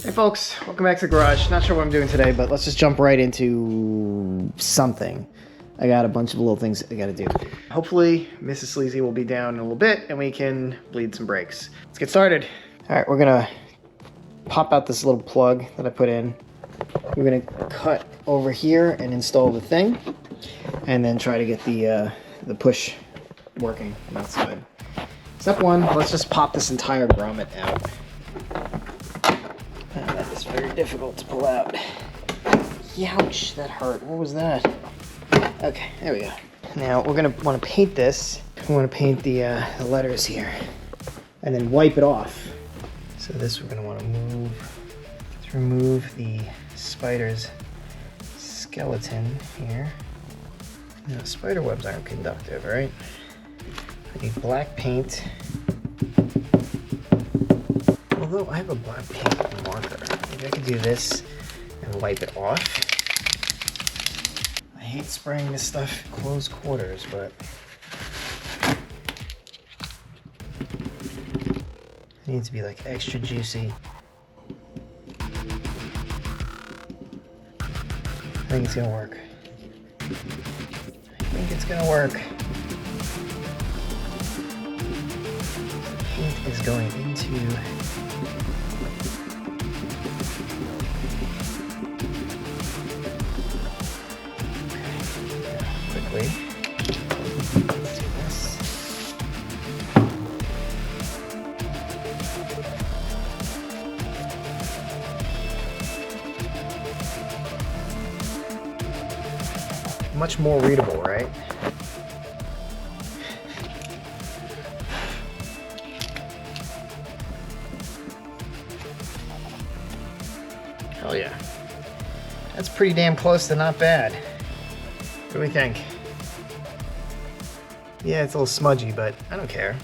Hey folks, welcome back to the garage. Not sure what I'm doing today, but let's just jump right into something. I got a bunch of little things I gotta do. Hopefully, Mrs. Sleazy will be down in a little bit and we can bleed some brakes. Let's get started. All right, we're gonna pop out this little plug that I put in. We're gonna cut over here and install the thing, and then try to get the push working on that side. Step one, let's just pop this entire grommet out. That is very difficult to pull out. Youch, that hurt. What was that? Okay, there we go. Now we're gonna want to paint this. We want to paint the letters here, and then wipe it off. So this we're gonna want to move. Let's remove the spider's skeleton here. Now spider webs aren't conductive, right? I need black paint. Although I have a black paint marker, maybe I could do this and wipe it off. I hate spraying this stuff in close quarters, but it needs to be like extra juicy. I think it's gonna work. I think it's gonna work. The paint is going into quickly. Let's do this. Much more readable, right? Hell yeah. That's pretty damn close to not bad. What do we think? Yeah, it's a little smudgy, but I don't care.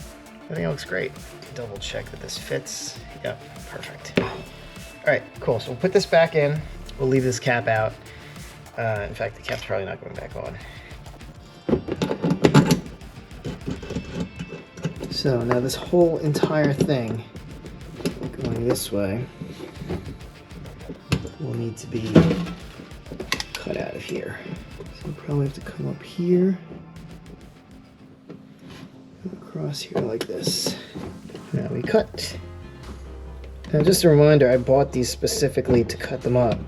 I think it looks great. Double check that this fits. Yep, perfect. All right, cool. So we'll put this back in. We'll leave this cap out. In fact, the cap's probably not going back on. So now this whole entire thing going this way will need to be cut out of here. So we'll probably have to come up here, across here like this. Now we cut. Now just a reminder, I bought these specifically to cut them up,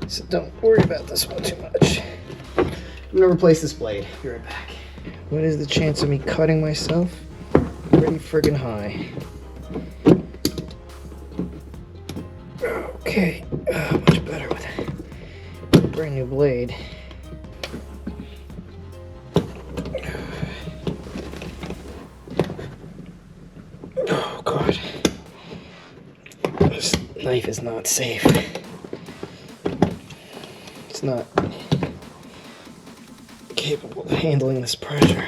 so don't worry about this one too much. I'm gonna replace this blade. Be right back. What is the chance of me cutting myself? Pretty friggin' high. Okay, much better with a brand new blade. Oh god, this knife is not safe. It's not capable of handling this pressure.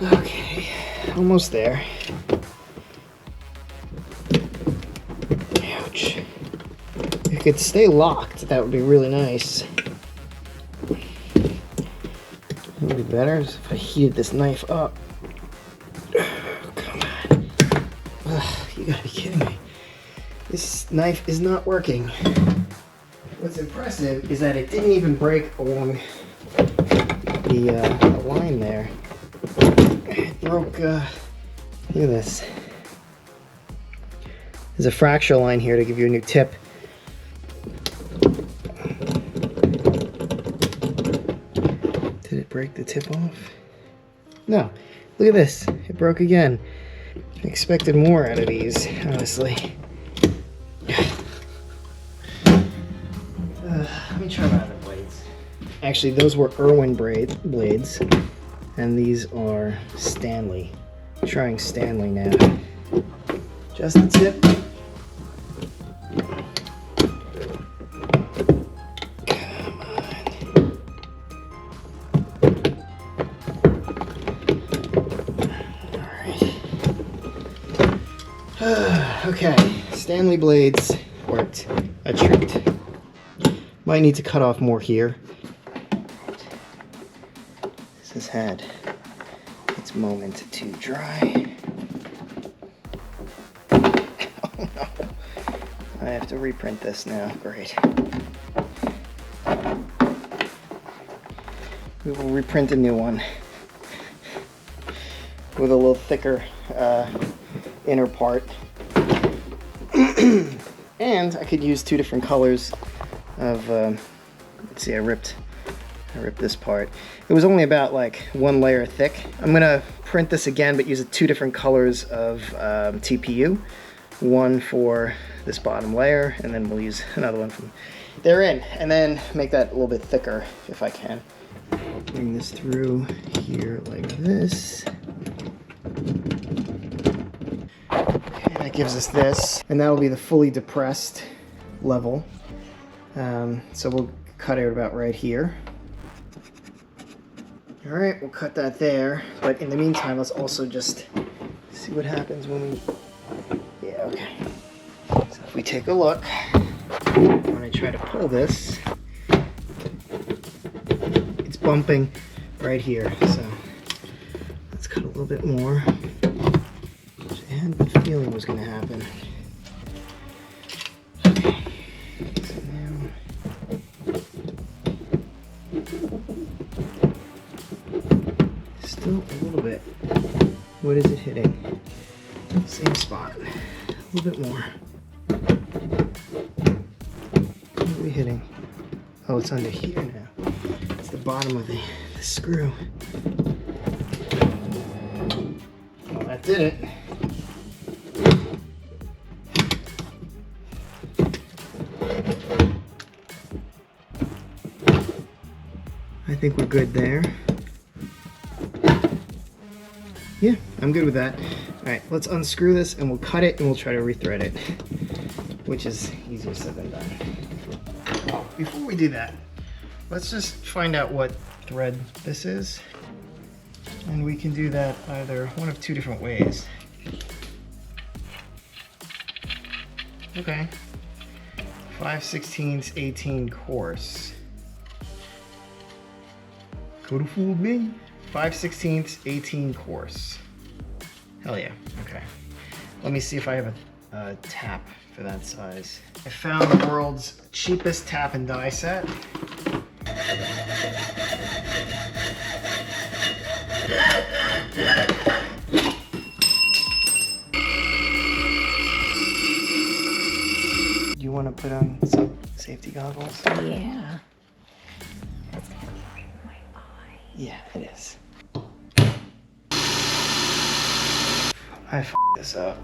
Okay, almost there. Ouch. If it could stay locked, that would be really nice. What would be better is if I heated this knife up. Oh, come on. Ugh, you gotta be kidding me. This knife is not working. What's impressive is that it didn't even break along the line there. It broke, look at this. There's a fracture line here to give you a new tip. Did it break the tip off? No. Look at this. It broke again. I expected more out of these, honestly. Let me try my other blades. Actually, those were Irwin blades, and these are Stanley. Trying Stanley now. Just the tip. Come on. Alright. Okay, Stanley blades worked a treat. Might need to cut off more here. This has had its moment to dry. Oh no. I have to reprint this now. Great. We will reprint a new one with a little thicker inner part. And I could use 2 different colors of, let's see, I ripped this part. It was only about like 1 layer thick. I'm gonna print this again, but use 2 different colors of TPU. One for this bottom layer, and then we'll use another one from therein, and then make that a little bit thicker if I can. Bring this through here like this. Okay, that gives us this, and that'll be the fully depressed level. So we'll cut it about right here. All right, we'll cut that there, but in the meantime, let's also just see what happens when we, yeah, okay. So if we take a look, when I try to pull this, it's bumping right here, so let's cut a little bit more, which I had the feeling was gonna happen. Okay, so now, still a little bit. What is it hitting? Same spot. A little bit more. What are we hitting? Oh, it's under here now. It's the bottom of the screw. Well, that did it. I think we're good there. Yeah, I'm good with that. All right, let's unscrew this and we'll cut it and we'll try to rethread it, which is easier said than done. Oh, before we do that, let's just find out what thread this is. And we can do that either one of 2 different ways. Okay. 5/16 18 course. Could have fooled me. 5/16 18 course. Hell yeah, okay. Let me see if I have a tap for that size. I found the world's cheapest tap and die set. Do you want to put on some safety goggles? Yeah. That's gonna be right in my eye. Yeah, it is. I f***ed this up.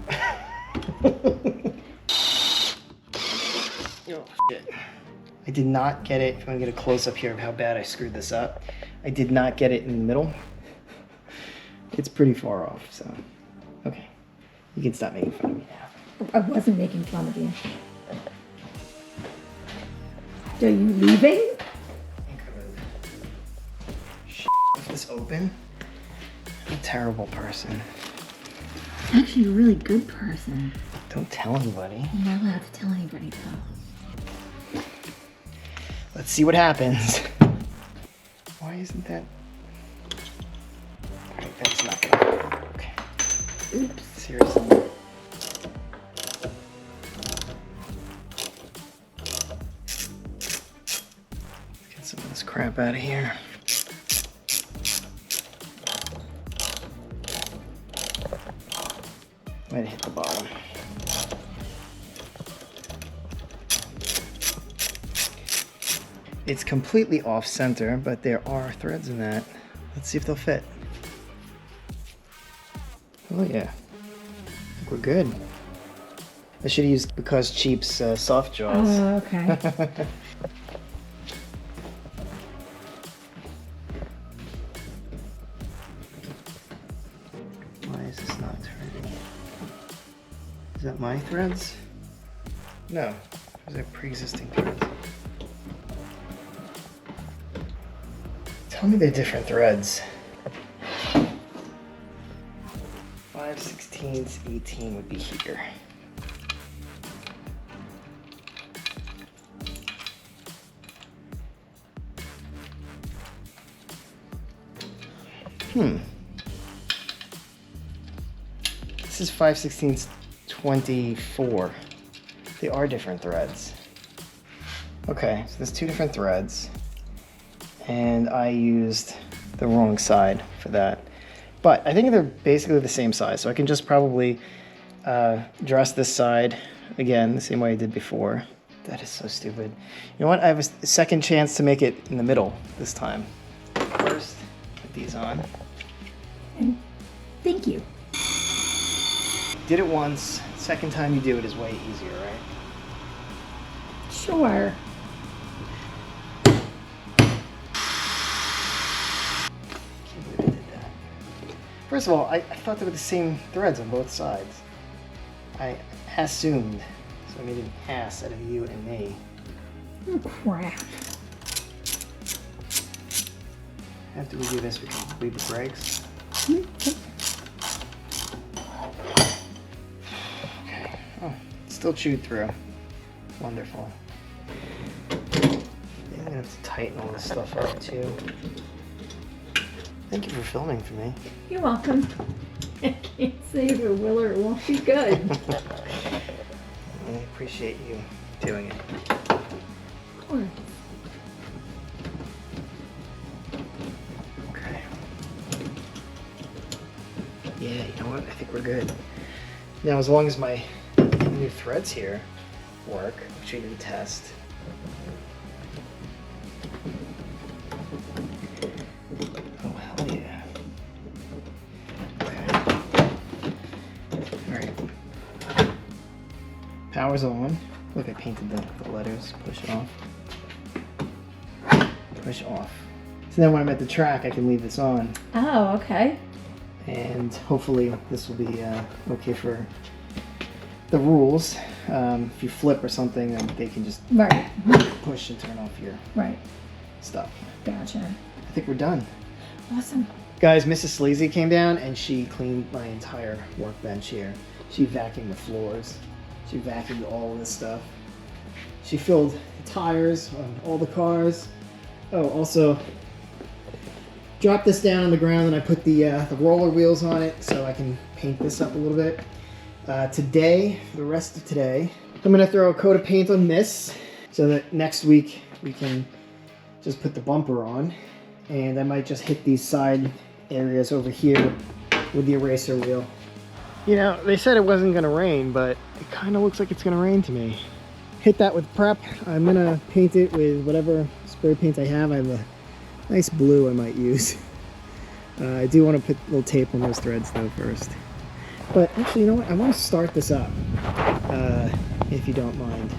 Oh, shit. I did not get it. If I want to get a close up here of how bad I screwed this up, I did not get it in the middle. It's pretty far off, so okay. You can stop making fun of me now. I wasn't making fun of you. Are you leaving? Shit, left this open? I'm a terrible person. Actually, you're a really good person. Don't tell anybody. You're not allowed to tell anybody though. Let's see what happens. Why isn't that? Alright, that's not gonna. Okay. Oops. Seriously. Let's get some of this crap out of here. Might hit the bottom. It's completely off center, but there are threads in that. Let's see if they'll fit. Oh yeah, I think we're good. I should have used Because Cheap's soft jaws. Oh, okay. Why is this not turning? Is that my threads? No, those are pre-existing threads. Tell me they're different threads. 5/16 18 would be here. This is 5/16 24. They are different threads. Okay, so there's 2 different threads, and I used the wrong side for that. But I think they're basically the same size, so I can just probably dress this side again the same way I did before. That is so stupid. You know what? I have a second chance to make it in the middle this time. First, put these on. And thank you. Did it once. Second time you do it is way easier, right? Sure. Can't believe I did that. First of all, I thought they were the same threads on both sides. I assumed. So I made an ass out of you and me. Oh, crap. After we do this, we can bleed the brakes. Okay. Okay. Oh, still chewed through. Wonderful. I'm gonna have to tighten all this stuff up too. Thank you for filming for me. You're welcome. I can't say if it will or it won't be good. I appreciate you doing it. Of course. Okay. Yeah, you know what? I think we're good. Now, as long as my new threads here work, which we didn't test. Oh, hell yeah. Okay. Alright. Power's on. Look, I painted the letters. Push off. Push off. So then when I'm at the track, I can leave this on. Oh, okay. And hopefully this will be okay for the rules. If you flip or something, then they can just Right. push and turn off your Right. stuff. Gotcha. I think we're done. Awesome. Guys, Mrs. Sleazy came down and she cleaned my entire workbench here. She vacuumed the floors. She vacuumed all of this stuff. She filled the tires on all the cars. Oh, also dropped this down on the ground and I put the roller wheels on it so I can paint this up a little bit. Today, for the rest of today, I'm gonna throw a coat of paint on this so that next week we can just put the bumper on. And I might just hit these side areas over here with the eraser wheel. You know, they said it wasn't gonna rain, but it kind of looks like it's gonna rain to me. Hit that with prep. I'm gonna paint it with whatever spray paint I have. I have a nice blue I might use. I do want to put a little tape on those threads though first. But actually, you know what? I want to start this up, if you don't mind.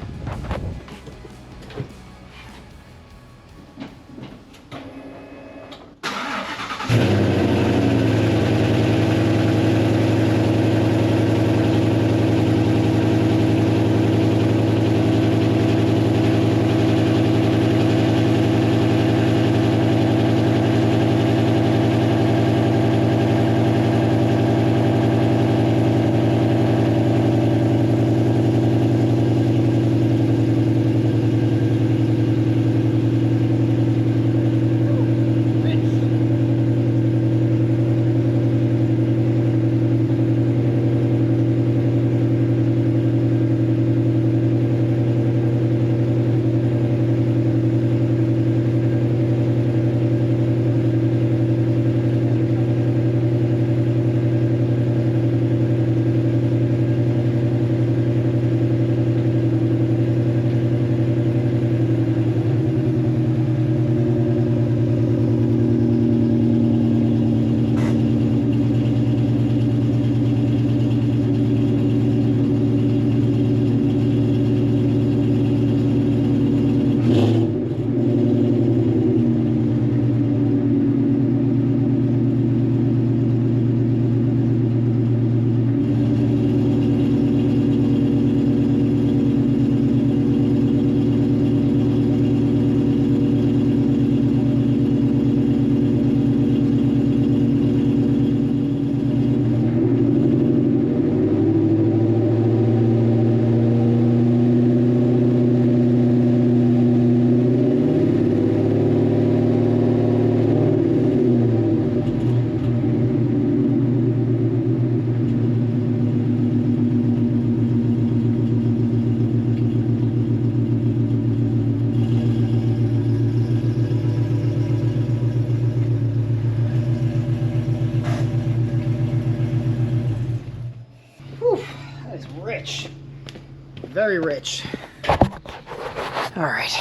very rich. All right.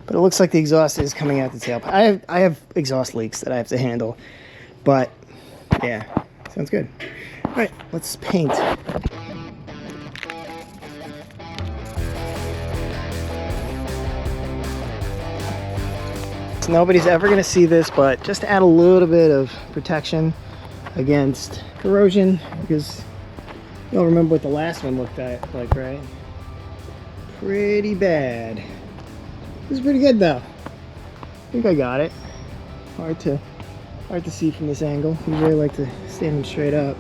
But it looks like the exhaust is coming out the tailpipe. I have exhaust leaks that I have to handle. But, yeah, sounds good. All right, let's paint. So nobody's ever gonna see this, but just to add a little bit of protection against corrosion, because you'll remember what the last one looked like, right? Pretty bad. This is pretty good though. I think I got it. Hard to see from this angle. Usually I like to stand them straight up.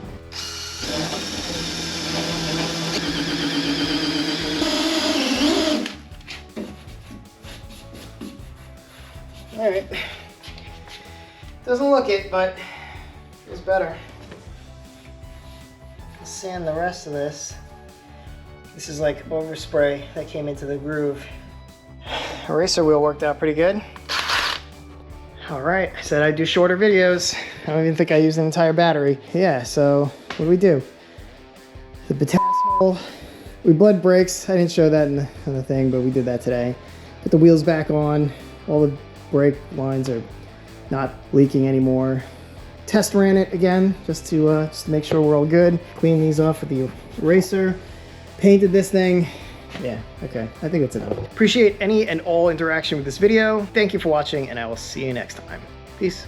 All right. Doesn't look it, but feels better. I'll sand the rest of this. This is like overspray that came into the groove. Eraser wheel worked out pretty good. All right, I said I'd do shorter videos. I don't even think I used an entire battery. Yeah, so what do we do? The potassium, we bled brakes. I didn't show that in the thing, but we did that today. Put the wheels back on. All the brake lines are not leaking anymore. Test ran it again just to make sure we're all good. Clean these off with the eraser. Painted this thing. Yeah, okay, I think that's enough. Appreciate any and all interaction with this video. Thank you for watching, and I will see you next time. Peace.